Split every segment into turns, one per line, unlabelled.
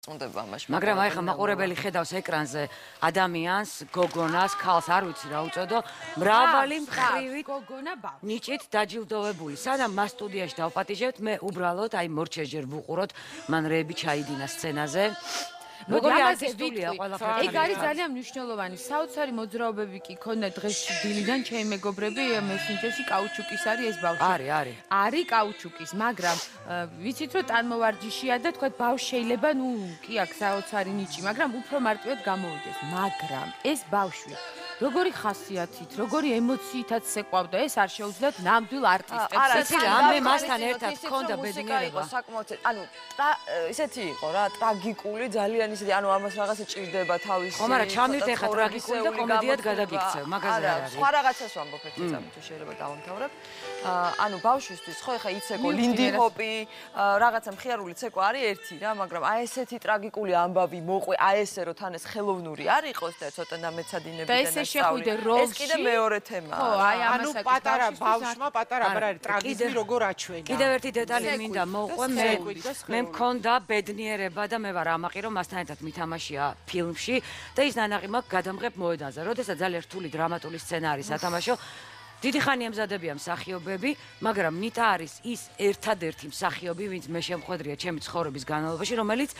წუნდება ამაში.
მაგრამ აი ხა მაყურებელი ხედავს ეკრანზე ადამიანს, გოგონას, ქალს, არ ვიცი რა უწოდო, მრავალი მხრივით
გოგონა ბავშვი.
ნიჭით დაჯილდოვებული. სანამ მას სტუდიაში დავპატიჟებთ, მე უბრალოდ აი მორჩეჯერ ვუყუროთ, მან რეები ჩაიდინა სცენაზე. როგორი არტისტულია ყველაფერი.
ეგ არის ძალიან მნიშვნელოვანი. საოცარი მოძრაობები კი ქონდა დღეს დილიდან ჩემი მეგობრები მესენჯერში კაუჩუკის არის ეს ბავშვი.
არის.
არის კაუჩუკის, მაგრამ ვიცით რომ ტანმოვარჯიშია და თქვა ბავშვი შეიძლება ნუ კი აქვს საოცარი ნიჭი, მაგრამ უფრო მარტივად გამოვიდეს. მაგრამ ეს ბავშვი როგორი ხასიათით, როგორი ემოციითაც ეყვავდა, ეს არ შეუძლიათ ნამდვილ არტისტებს.
იცი რა, მე მასთან ერთად გქონდა ბედნიერება.
საკმაოდ ანუ ისეთი იყო რა, ტრაგიკული, ძალიან ისეთი, ანუ ამას რაღაცა ჭირდება თავისი.
ხო, მაგრამ ჩამივდე ხა ტრაგიკული და კომედიად გადაგიქცევ, მაგაზე არ არის.
სხვა რაღაცას ვამბობ ერთი წამი თუ შეიძლება დავამთავრებ. ანუ ბავშვისთვის ხო ეხა იცეკო ლინდი ჰოპი, რაღაცა მხიარული ცეკვა არის ერთი რა, მაგრამ აი ესეთი ტრაგიკული ამბავი მოყვე, აი ესე რომ თან ეს ხელოვნური არ იყოს და ცოტა დამეცადინებიდან
შეხვიდე როლში.
ეს კიდე მეორე თემაა.
ხო, აი
ანუ პატარა ბავშვმა პატარა არ არის ტრაგიზმი როგორ აჩვენა.
კიდევ ერთი დეტალი მინდა მოვყვე, მე მქონდა ბედნიერება და მე ვარ ამაყი რომ მასთან ერთად მითამაშია ფილმში და ის ნანაყი მაქვს გადამღებ მოედანზე. როდესაც ძალიან რთული დრამატული სცენა არის სათამაშო, დიდი ხანი ემზადებია მსახიობები, მაგრამ ნიტა არის ის ერთადერთი მსახიობი, ვინც მე შემხვედრია ჩემი ცხოვრების განმავლობაში, რომელიც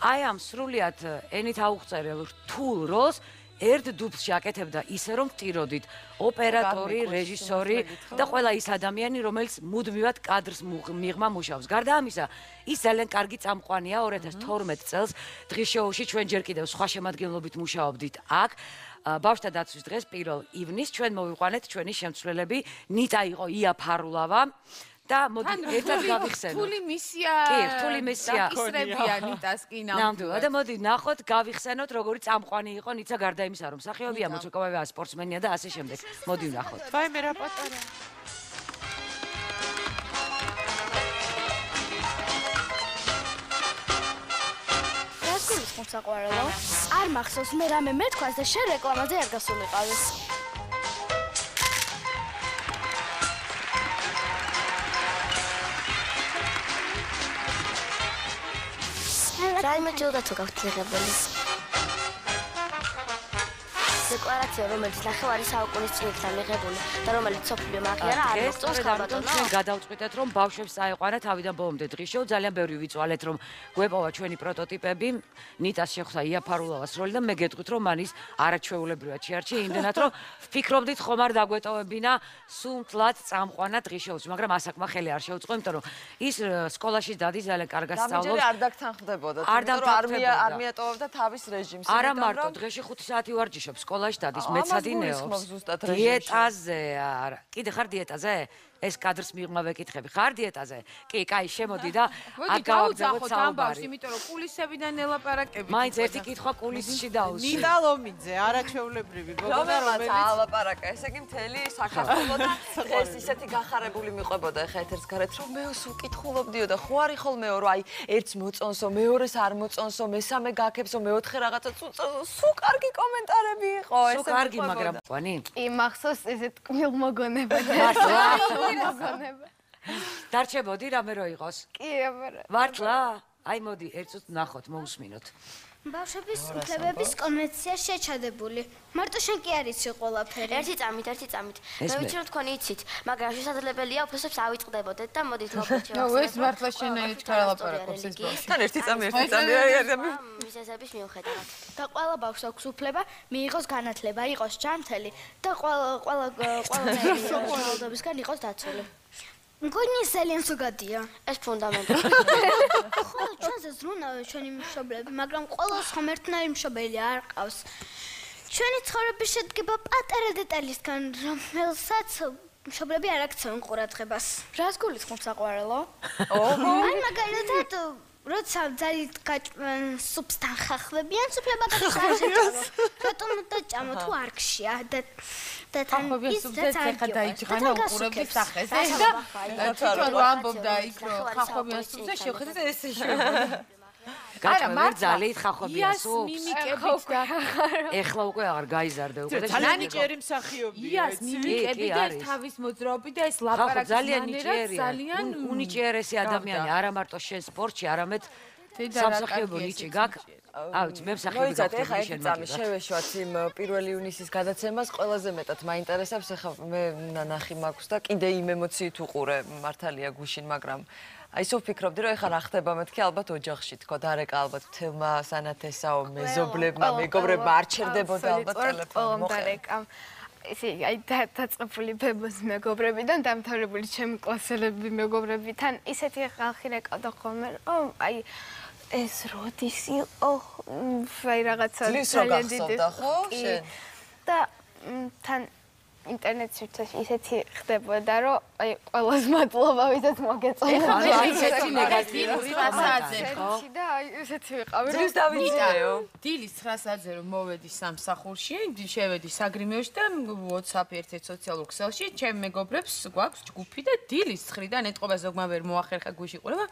აი ამ სრულიად ენით აუღწერელ რთულ როლს ერთ დუბლში აკეთებდა ისე რომ ვტიროდით ოპერატორი, რეჟისორი და ყველა ის ადამიანი, რომელიც მუდმივად კადრს მიღმა მუშაობს. გარდა ამისა, ის ძალიან კარგი წამყვანია 2012 წელს დღის შოუში ჩვენ ჯერ კიდევ სხვა შემადგენლობით მუშაობდით აქ. ბავშვთა დაცვის დღეს 1 ივნისს ჩვენ მოვიყვანეთ ჩვენი შემცვლელები, ნიტა იყო ია ფარულავა. და მოდი ერთად გავიხსენოთ.
რთული მისია.
კი, რთული მისია.
ისრებია ნიტას კი
ნამდვილად. და მოდი ნახოთ, გავიხსენოთ, როგორი წამყვანი იყო ნიცა გარდა იმისა, რომ მსახიობია, მოწვევია, სპორტსმენია და ასე შემდეგ. მოდი ვნახოთ.
ვაი მე რა პატარა.
რას გულისხმობს საყვარელო? არ მახსოვს მე რამე მეთქვას და შენ რეკლამაზე არ გასულიყავი. რაიმე ჯილდო თუ გაქვთ მიღებული? დეკლარაცია, რომელიც ნახევარი საუკუნის წინ იქნა მიღებული და რომელიც სოფლიო აღიარა არ მოწონს ხალხს.
ჩვენ გადავწყვიტეთ, რომ ბავშვებს წაეყვანა თავიდან ბოლომდე დღის შოუ, ძალიან ბევრი ვიწვალეთ, რომ გვეპოვა ჩვენი პროტოტიპები, ნიტას შეხვდა ია ფარულავას როლი და მე გეტყვით, რომ მან ის არაჩვეულებრივად შეარჩია, იმდენად, რომ ვფიქრობდით ხომ არ დაგვეტოვებინა სულ-მთლად წამყვანა დღის შოუში, მაგრამ ასაკმა ხელი არ შეუწყო, იმიტომ რომ ის სკოლაში დადის, ძალიან კარგად სწავლობს.
დამიჯერე არ დაგთანხმდებოდა, იმიტომ რომ არ მიატოვებდა თავის რეჟიმს.
არა მარტო, დღეში 5 საათი ვარჯიშობ სკოლაში დადის, მეცადინეობს. დიეტაზე არა. კიდე ხარ დიეტაზე? ეს კადრს მიღმა ვეკითხები. ხარ დიეტაზე? კი, კაი, შემოდი და აქ გავაგზავნოთ საუბარი.
იმიტომ რომ კულისებიდან ელაპარაკები.
მაინც ერთი კითხვა კულისში დაუსვი.
ნიტა ლომიძე, არაჩვეულებრივი გოგონა,
რომელიც ალაპარაკა, ესე იგი მთელი საქართველო და ეს ისეთი გახარებული მიყვებოდა ხა ეთერს გარეთ, რომ მეოს უკითხულობდიო და ხო არის ხოლმე რომ აი ერთს მოწონსო, მეორეს არ მოწონსო, მესამე გაქებსო, მეოთხე რაღაცა სულ კარგი კომენტარები იყო,
ესე კარგი, მაგრამ ყვანი?
კი, მახსოვს ესე ტკბილ მოგონება.
დარჩებოდი რამე რო იყოს?
კი, აბარა.
ვართლა? აი მოდი, ერთ წუთს ნახოთ, მოусმინოთ.
ბავშვების უფლებების კონვენცია შეჩადებული. მარტო შენ კი არ იცი ყველაფერი. ერთი წამით. მე ვიცი რომ თქვენ იცით, მაგრამ შესაძლებელია უფლოსებს ავიწყდებოდეთ და მოდით მოგეჩვენოთ.
ნუ ეს მართლა შენაირი ჩქარალაპარაკობს ეს ბავშვი.
თან ერთი წამი.
მიზეზების მიუხედავად. და ყველა ბავშვს აქვს უფლება მიიღოს განათლება, იყოს ჯანმრთელი და ყველა სოციალობისგან იყოს დაცული. მგონი ძალიან ზოგადია. ეს ფუნდამენტი. ხო, ჩვენზე ზრუნავენ ჩვენი მშობლები, მაგრამ ყოველს ხომ ერთნაირი მშობელი არ ყავს. ჩვენი ცხოვრება შედგება პატარა დეტალისგან, რომელსაც მშობლები არ აქცევენ ყურადღებას. რას გულისხმობს საყვარელო? აი მაგალითად, როცა ძალით გაჭმენ სუპს თანხახლებიან, სუფლება გაჭამოთ. რატომ დაჭამო თუ არ გშია და თან ის
ხა დაიჭღანა უყურებდი სახეს და თვითონ ვამბობდა იქ რომ ხახობიან სუპზე შევხედეთ ესე შევხედეთ.
გაჭმევ ძალით ხახობიან სუპს.
მიმიკებით და
ეხლა უკვე აღარ გაიზარდე უკვე და
ძალიან ნიჭიერი მსახიობია.
იას მიმიკები და თავის მოძრაობი და ეს ლაპარაკის
ძალიან ნიჭიერია. უნიჭიერესი ადამიანი, არა მარტო შენ სპორტში, არამედ სამსახიობო ნიჭი გაქვს? ავიც მე მსახიობი
მოიცადე,
გავხდები
ხა
შენ
ერთი წამი შევეშვათ იმ 1 ივნისის გადაცემას, ყველაზე მეტად მაინტერესებს, ახლა მე ნახი მაქვს და კიდე იმ ემოციით უყურე მართალია გუშინ, მაგრამ აი სულ ფიქრობდი, რომ ეხლა რა ხდება მეთქი ალბათ ოჯახში, თქო, დარეკა ალბათ თელმა სანათესაო მეზობლებმა, მეგობრებმა არ ჩერდებოდა ალბათ ტელეფონი.
დარეკა. ისე აი დაწყებული ბებოს მეგობრებიდან დამთავრებული ჩემი კლასელები მეგობრებიდან ისეთი ხალხი რეკავდა ხოლმე, რომ აი ეს როდის იყო აი რაღაცა
ძალიან დიდი ხო შენ
და თან ინტერნეტში ისეთი ხდებოდა რომ აი ყველას მადლობა ვისაც მოგეწონა
ახლა ისეთი ნეგატიური რასაძე ხო
და აი ისეთი ვიყავი
რომ დავიწყეო
დილის 9 საათზე რომ მოვედი სამსახურში შევედი საგრიმეოში და WhatsApp ერთ-ერთ სოციალურ ქსელში ჩემ მეგობრებს გვაქვს ჯგუფი და დილის 9-დან ეტყობა ზოგმა ვერ მოახერხა გუში ყურება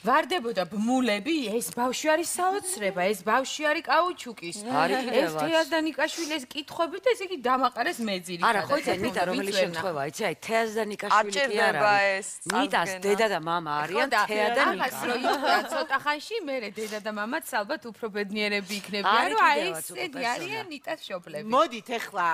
ვარდებოდა ბმულები, ეს ბავშვი არის საოცრება, ეს ბავშვი არის კაუჩუკის. ეს თეაზდანიკაშვილი ეს კითხვები და ესე იგი დამაყარეს მეძირი.
არა, ხო იცი, ნიტა რომელი შემთხვევა, იცი, აი თეაზდანიკაშვილი კი არ არის. ნიტას დედა და მამა არიან თეაზდანიკა.
ახაც რო იყო ცოტა ხანში, მე დედა და მამაც ალბათ უფრო ბედნიერები იქნებიან, რომ აი ესეთი არიან ნიტას შობლები.
მოდით ახლა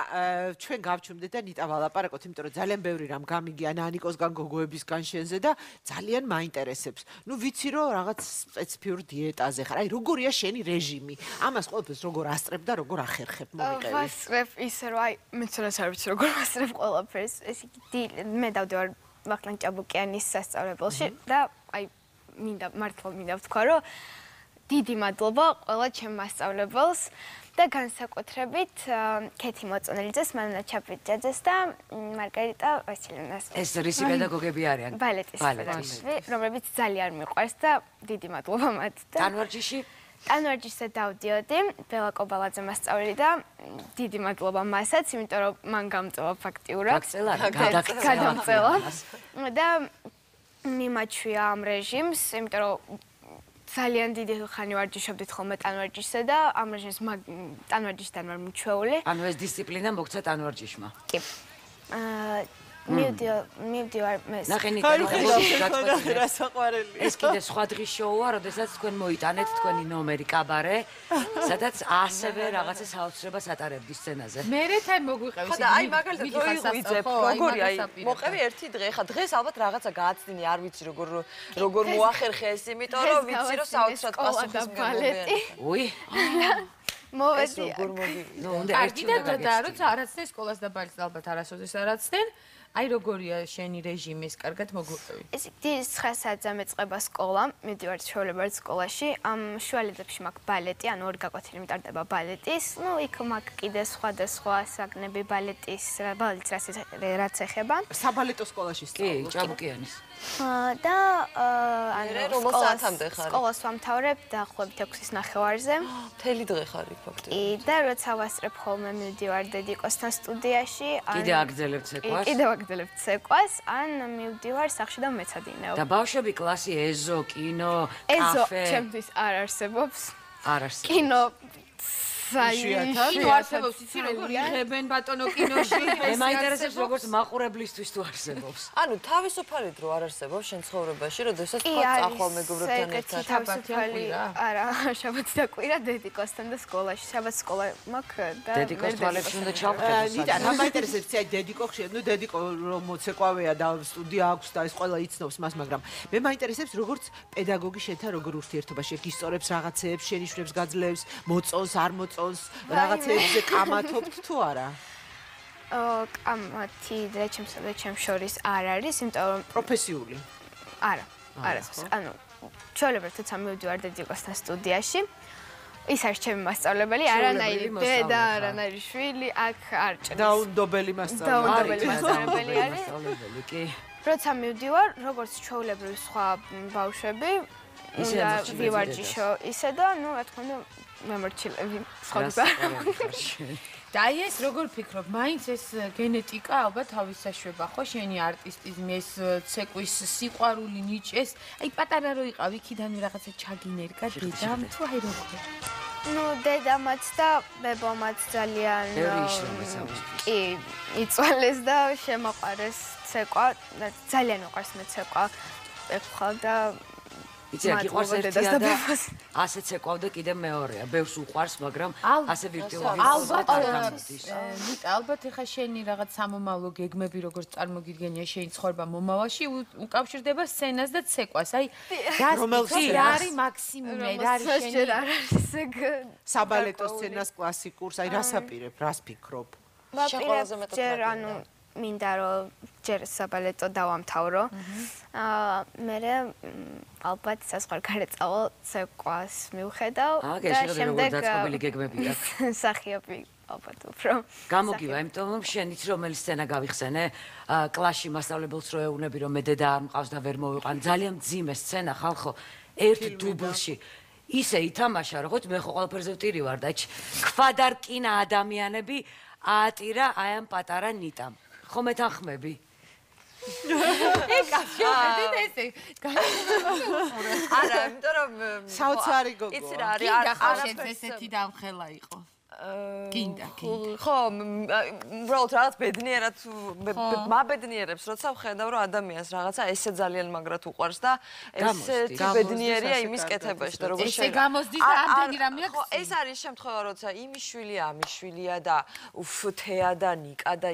ჩვენ გავჩუმდეთ და ნიტა ვალაპარაკოთ, იმიტომ რომ ძალიან ბევრი რამ გამიგია ნანიკოსგან, გოგოებისგან შენზე და ძალიან მაინტერესებს. ნუ ვიცი რომ რაღაც სპეციფიურ დიეტაზე ხარ. აი როგორია შენი რეჟიმი? ამას ყოველთვის როგორ ასწრებ და როგორ ახერხებ მომიყევი?
ვასწრებ ისე რომ აი მეც არ ვიცი როგორ ვასწრებ ყველაფერს. ეს იგი მე დავდივარ ვახლან ჭაბუკიანის სასწავლებელში და აი მინდა ვთქვა რომ დიდი მადლობა ყველა ჩემ მასწავლებელს და განსაკუთრებით ქეთი მოწონელიძეს, მანანა ჩაპიძაძეს და მარგარიტა ვასილინას.
ეს რისი პედაგოგები არიან?
ბალეტის პედაგოგი, რომლებიც ძალიან მიყვარს და დიდი მადლობა მათ.
ტანვარჯიში?
ტანვარჯიშზე დავდიოდი, ბელა კობალაძე მასწავლებელი და დიდი მადლობა მასაც, იმიტომ რომ მან გამწევა ფაქტიურად. გადამწევა. და მიმაჩვია ამ რეჟიმს, იმიტომ რომ ძალიან დიდი ხანი ვარჯიშობდით ხოლმე ტანვარჯიშზე და ამ რეჟიმს ტანვარჯიშთან ვარ მიჩვეული.
ანუ ეს დისციპლინა მოგცა ტანვარჯიშმა.
კი. მივდივარ მე.
ნახენით ეს კიდე სხვა დღის შოუა, როდესაც თქვენ მოიტანეთ თქვენი ნომერი კაბარე, სადაც ასევე რაღაცა საოცრებას ატარებდი სცენაზე.
მერე თან მოგვიყევი
ხო და აი მაგალითად ვიძებ როგორი აი მოყევი ერთი დღე ხა დღეს ალბათ რაღაცა გააცდინი არ ვიცი როგორ მოახერხე ეს იმიტომ რომ ვიცი რომ საოცრად პასუხისმგებლობია უი
მოვედი
ნუ უნდა ერთი
და როცა არაცდენ სკოლას და ბალეტს ალბათ არასოდეს არაცდენ აი როგორია შენი რეჟიმი ეს კარგად მოგვიყევი
ეს დილის 9 საათზე მეწყება სკოლა მივდივარ ჩვეულებრივად სკოლაში ამ შუალედებში მაქვს ბალეტი ანუ ორი გაკვეთილი მიტარდება ბალეტის ნუ იქ მაქვს კიდე სხვადასხვა საგნები ბალეტის რაც ეხება
საბალეტო სკოლაში
სწავლობ კი ჭაბუკიანის
და ანუ სკოლას ვამთავრებ დაახლოებით 6-ის ნახევარზე
მთელი დღე ხარ იქ ფაქტობრივად
კი და როცა ვასწრებ ხოლმე მივდივარ დედიკოსთან სტუდიაში
კიდე აგძელებთ ცეკვას
კიდევ აგძელებთ ცეკვას ან მივდივარ სახლში და მეცადინეობ
და ბავშვები კლასი ეზო კინო კაფე
ეზო ჩემთვის არ არსებობს
არ არსებობს
კინო
კინო არსებობს იცი როგორ იღებენ ბატონო კინოში
მე მაინტერესებს როგორც მაყურებლისთვის თუ არსებობს
ანუ თავისუფალი დრო არ არსებობს შენ ცხოვრებაში როდესაც თქვა წახვალ მეგობრებთან ერთად
თავისუფალი არა შაბათი და კვირა დედიკოსთან და სკოლაში შაბათი სკოლა მაქვს და
დედიკოს თვალებში უნდა ჩავხდეთ
ნიტა რა მაინტერესებს აი დედიკო ხშირ ნუ დედიკო რომ მოცეკვავეა და სტუდია აქვს და ეს ყველა იცნობს მას მაგრამ მე მაინტერესებს როგორც პედაგოგი შენთან როგორ ურთიერთობა შეგისწორებს რაღაცეებს შენიშვნებს გაძლევს მოწონს არ მოწონს რაღაცებზე კამათობთ თუ არა?
კამათი და ჩემს შორის არ არის, იმიტომ რომ
პროფესიული.
არა, ანუ ჩვეულებრივად თუცა მივდივარ დედიკოსთან სტუდიაში. ის არის ჩემი მასწავლებელი, არანაირი დედა, არანაირი შვილი, აქ არ ჭრეს.
დაუნდობელი
მასწავლებელი არის.
კი.
როცა მივდივარ, როგორც ჩვეულებრივი სხვა ბავშვები, უნდა ვივარჯიშო ისე და ნუ რა თქმა უნდა მემორჩილები სხვა
და აი ეს როგორ ფიქრობ მაინც ეს გენეტიკა ალბათ თავის საშვება ხო შენი არტისტიზმი ეს ცეკვის სიყვარული ნიჭეს აი პატარა რო იყავ იქიდანვე რაღაცა ჩაგინერგა დედამ თუ აი როგორ
ნუ დედამაც და ბებომაც ძალიან კი იწვალეს და შემოყარეს ცეკვა და ძალიან უყვარს მე ცეკვა ეხლა და
იცი რა გიყვარს ერთია და ასეც ეკავდა კიდე მეორეა. ბევრს უყვარს, მაგრამ ასე ვირტუალიზაცია.
ალბათ ეხა შენი რაღაც სამომავლო გეგმები როგორც წარმოგიდგენია შენი ცხოვრება მომავალში უკავშირდება სცენას და ცეკვას. აი რა არის მაქსიმუმი, რა არის შენი
საბალეტო სცენას კლასიკურს, აი რას აპირებ, რას ფიქრობ?
ვაპირებ ჯერ მინდა რომ ჯერ საბალეტო დავამთავრო. მე ალბათ საზღვარგარეთ წავალ ცეკვას მივხედავ
და შემდეგ დაწყობილი გეგმებია.
მსახიობი ალბათ უფრო.
გამოგივა, იმიტომ რომ შენიც რომელი სცენა გავიხსენე, კლასში მასწავლებელს რო ეუბნები რომ მე დედა არ მყავს და ვერ მოვიყვან, ძალიან მძიმე სცენა ხალხო, ერთ დუბლში. ისე ითამაშა, როგორც მე ხო ყველაფერზე ვტირი ვარ და ქვადარკინა ადამიანები აატირა აი ამ პატარა ნიტამ. ხო მეთანხმები?
არა, იმიტომ რომ
საოცარი გოგოა.
იცი რა არის?
არაფერს ესეთი დამხელა იყო. გინდა.
ხო, უბრალოდ რაღაც ბედნიერად მაბედნიერებს, როცა ვხედავ რომ ადამიანს რაღაცა ესე ძალიან მაგრად უყვარს და ესეთი ბედნიერია იმის კეთებაში და როგორ
ესე გამოსდის და ამდენი რამე აქვს.
ხო, ეს არის შემთხვევა, როცა იმის შვილია, ამის შვილია და თეა და ნიკა და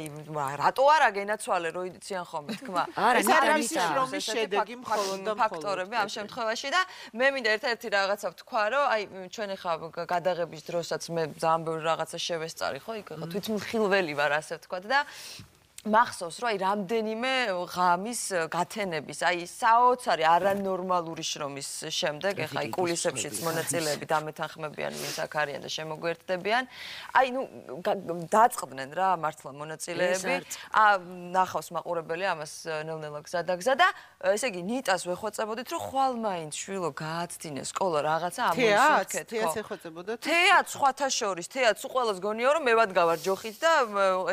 რატო არა გენაცვალე, რო იციან ხოლმე თქმა.
ეს არის შრომის შედეგი მხოლოდ და
ფაქტორები ამ შემთხვევაში და მე მინდა ერთ-ერთი რაღაცა ვთქვა, რომ აი ჩვენ ახლა გადაღების დროსაც მე ძალიან ბევრი რაღაცა შევესწარი, ხო? იქ თვითმხილველი ვარ, ასე ვთქვა და მახსოვს, რომ აი რამდენიმე ღამის გათენების, აი საოცარი არანორმალური შრომის შემდეგ, ახლა აი კულისებშიც მონაწილეები დამეთანხმებიან, ვინც აქ არიან და შემოგვერთდებიან. აი ნუ დაწყდნენ რა მართლა მონაწილეები. ნახავს მაყურებელი ამას ნელ-ნელა გზა და ესე იგი ნიტას ვეხვეწებოდით, რომ ხვალ მაინც შვილო გააცდინე სკოლა რაღაცა ამოსულქეთ.
თეაც ეხვეწებოდეთ?
თეაც სხვათა შორის, თეაც უყველას გონიო რომ მე ვადგავარ ჯოხით და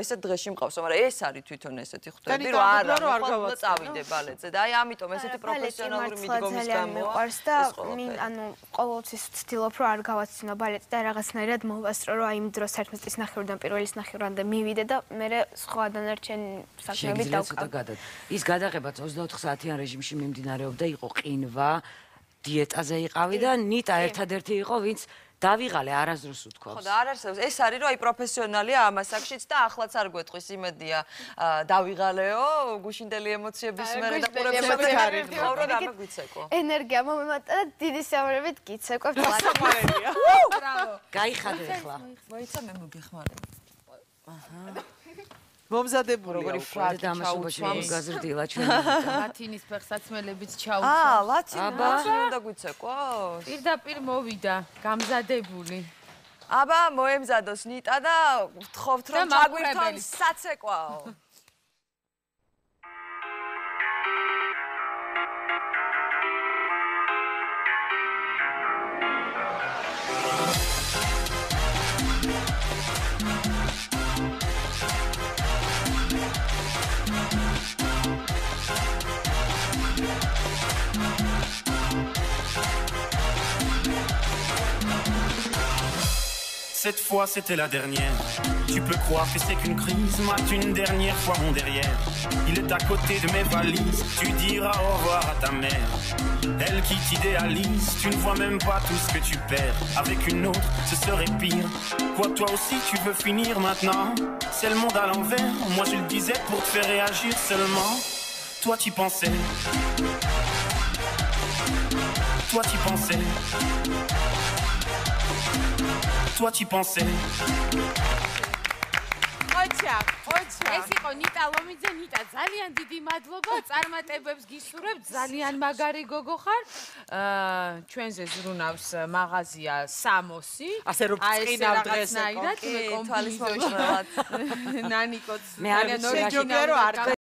ესე დღეში მყავს, მაგრამ ეს არის თვითონ ესეთი ხვდები რომ არა უნდა წავიდე ბალეტზე და აი ამიტომ ესეთი პროფესიონალური მიდგომის გამო
მიყვარს და ანუ ყოველთვის ვცდილობ რომ არ გავაცინო ბალეტს და რაღაცნაირად მოვასწრო რომ აი იმ დროს 11 წლის ნახევრიდან პირველის ნახევრამდე მივიდე და მე სხვა დანარჩენი საქმეებით დავკავე.
ის გადაღებაც 24 საათიან რეჟიმში მიმდინარეობდა, იყო ყინვა, დიეტაზე იყავი და ნიტა ერთადერთი იყო, ვინც დავიღალე არასდროს უთქვავს.
ხო და არ არსებობს. ეს არის რომ აი პროფესიონალია ამ ასაკშიც და ახლაც არ გვეტყვის იმედია დავიღალეო, გუშინდელი ემოციების მერე და ყურებშები არის. ხო რა გამეგვიცეკო.
ენერგია მომემატა და დიდი საუბრებით გიცეკვებთ
ლათმარებია.
ბრავო.
გაიხადე ახლა.
მოიცა მე მოგეხმარებ.
მომზადებული
როგორი
აქვს.
ფრაგი
დამაშობაში გაზრდილა ჩვენ.
ლათინის ფეხსაცმელებიც ჩაუცვა.
ლათინა უნდა გვიცეკო?
პირდაპირ მოვიდა, გამზადებული.
აბა მოემზადოს ნიტა და ვთხოვთ რომ ჩაგვირთონ საცეკვაო.
Cette fois c'était la dernière. Tu peux croire que c'est qu'une crise, mate une dernière fois mon derrière. Il est à côté de mes valises, tu diras au revoir à ta mère. Elle qui t'idéalise, tu ne vois même pas tout ce que tu perds. Avec une autre, ce serait pire. Quoi, toi aussi tu veux finir maintenant? C'est le monde à l'envers, moi je le disais pour te faire réagir seulement. Toi t'y pensais. Toi t'y pensais. Toi t'y pensais.
ოჩა. ეს იყო ნიტა ლომიძე, ნიტა ძალიან დიდი მადლობა, წარმატებებს გისურვებ, ძალიან მაგარი გოგო ხარ. ჩვენზე ზრუნავს მაღაზია სამოსი.
ასე რომ წინავ დღეს
ნაირად მე კომპლიმენტი. ნანიკოც
მე არ ვიცი რა
შეჯობია რომ არ